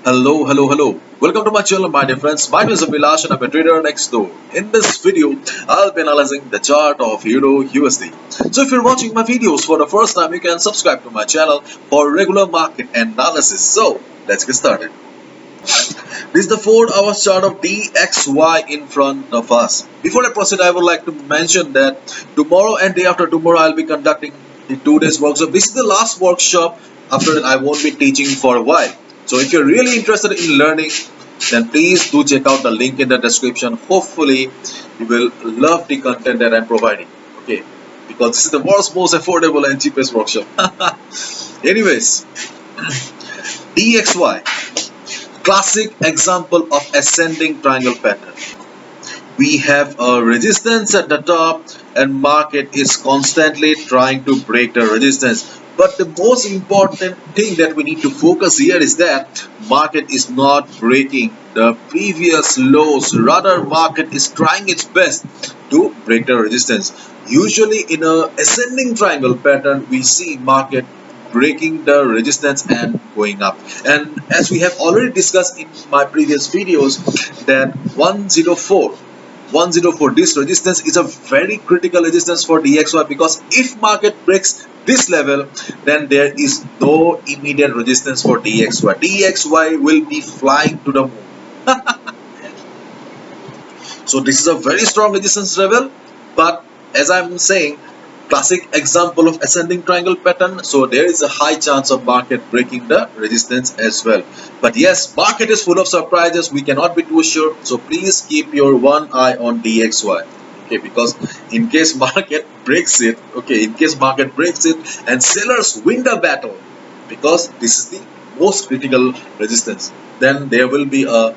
Hello. Welcome to my channel, my dear friends. My name is Abhilash and I'm a trader next door. In this video, I'll be analyzing the chart of Euro USD. So if you're watching my videos for the first time, you can subscribe to my channel for regular market analysis. So let's get started. This is the 4 hour chart of DXY in front of us. Before I proceed, I would like to mention that tomorrow and day after tomorrow, I'll be conducting the 2 days workshop. This is the last workshop. After that, I won't be teaching for a while. So if you're really interested in learning, then please do check out the link in the description. Hopefully, you will love the content that I'm providing. Okay, because this is the world's most affordable and cheapest workshop. Anyways, DXY. Classic example of ascending triangle pattern. We have a resistance at the top and market is constantly trying to break the resistance. But the most important thing that we need to focus here is that market is not breaking the previous lows. Rather, market is trying its best to break the resistance. Usually in a ascending triangle pattern, we see market breaking the resistance and going up. And as we have already discussed in my previous videos, that 104 this resistance is a very critical resistance for DXY, because if market breaks this level, then there is no immediate resistance for DXY will be flying to the moon. So this is a very strong resistance level, but as I'm saying, classic example of ascending triangle pattern, so there is a high chance of market breaking the resistance as well. But yes, market is full of surprises, we cannot be too sure, so please keep your one eye on DXY. Okay, because in case market breaks it, and sellers win the battle, because this is the most critical resistance, then there will be a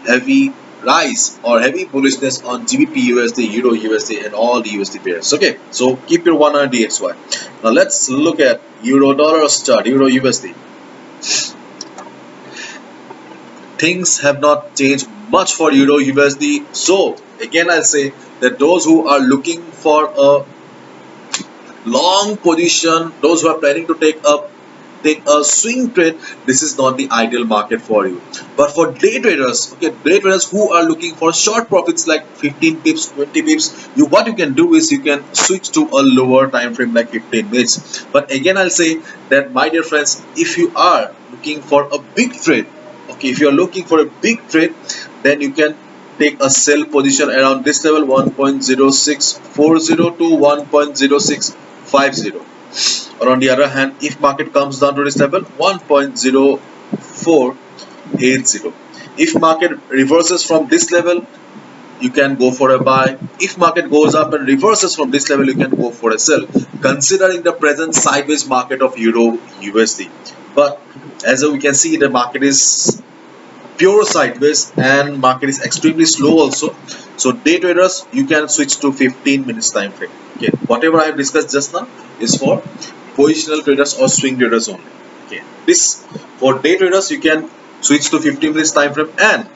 heavy rise or heavy bullishness on GBP USD, Euro USD, and all the USD pairs. Okay, so keep your one on DXY. Now let's look at Euro dollars chart, Euro USD. Things have not changed much for Euro USD. So again, I'll say that those who are looking for a long position, those who are planning to take a swing trade, this is not the ideal market for you. But for day traders, day traders who are looking for short profits like 15 pips, 20 pips, what you can do is you can switch to a lower time frame like 15 minutes. But again, I'll say that, my dear friends, if you are looking for a big trade, then you can take a sell position around this level, 1.0640 to 1.0650. Or on the other hand, if market comes down to this level, 1.0480. If market reverses from this level, you can go for a buy. If market goes up and reverses from this level, you can go for a sell, considering the present sideways market of Euro USD. But as we can see, the market is pure sideways and market is extremely slow also. So day traders, you can switch to 15 minutes time frame. Okay, whatever I have discussed just now is for positional traders or swing traders only. Okay, this for day traders, you can switch to 15 minutes time frame, and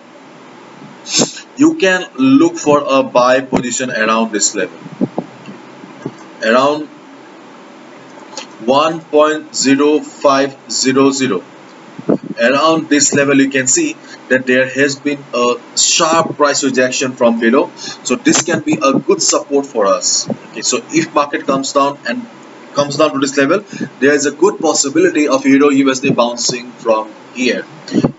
you can look for a buy position around this level, around 1.0500. Around this level, you can see that there has been a sharp price rejection from below, so this can be a good support for us. Okay, so if market comes down to this level, there is a good possibility of Euro USD bouncing from here.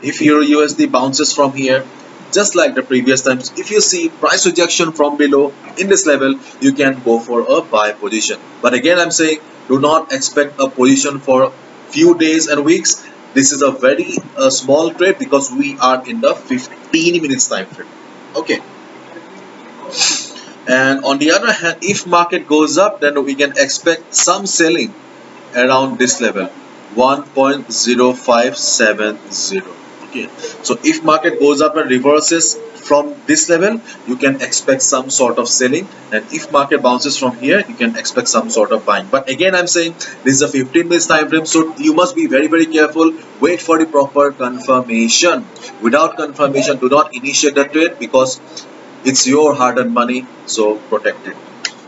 If Euro USD bounces from here, just like the previous times, if you see price rejection from below in this level, you can go for a buy position. But again, I'm saying, do not expect a position for few days and weeks. This is a very small trade, because we are in the 15 minutes time frame. Okay, and on the other hand, if market goes up, then we can expect some selling around this level, 1.0570. Okay, so if market goes up and reverses from this level, you can expect some sort of selling, and if market bounces from here, you can expect some sort of buying. But again, I'm saying this is a 15 minutes time frame, so you must be very careful. Wait for the proper confirmation. Without confirmation, do not initiate the trade, because it's your hard-earned money, so protect it.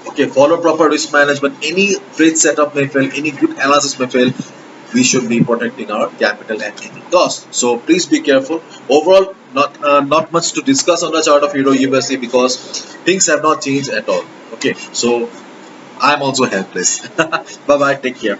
Okay, follow proper risk management. Any trade setup may fail, any good analysis may fail. we should be protecting our capital and any cost. So please be careful. Overall, not much to discuss on the chart of Euro USD because things have not changed at all. Okay, so I'm also helpless. Bye bye. Take care.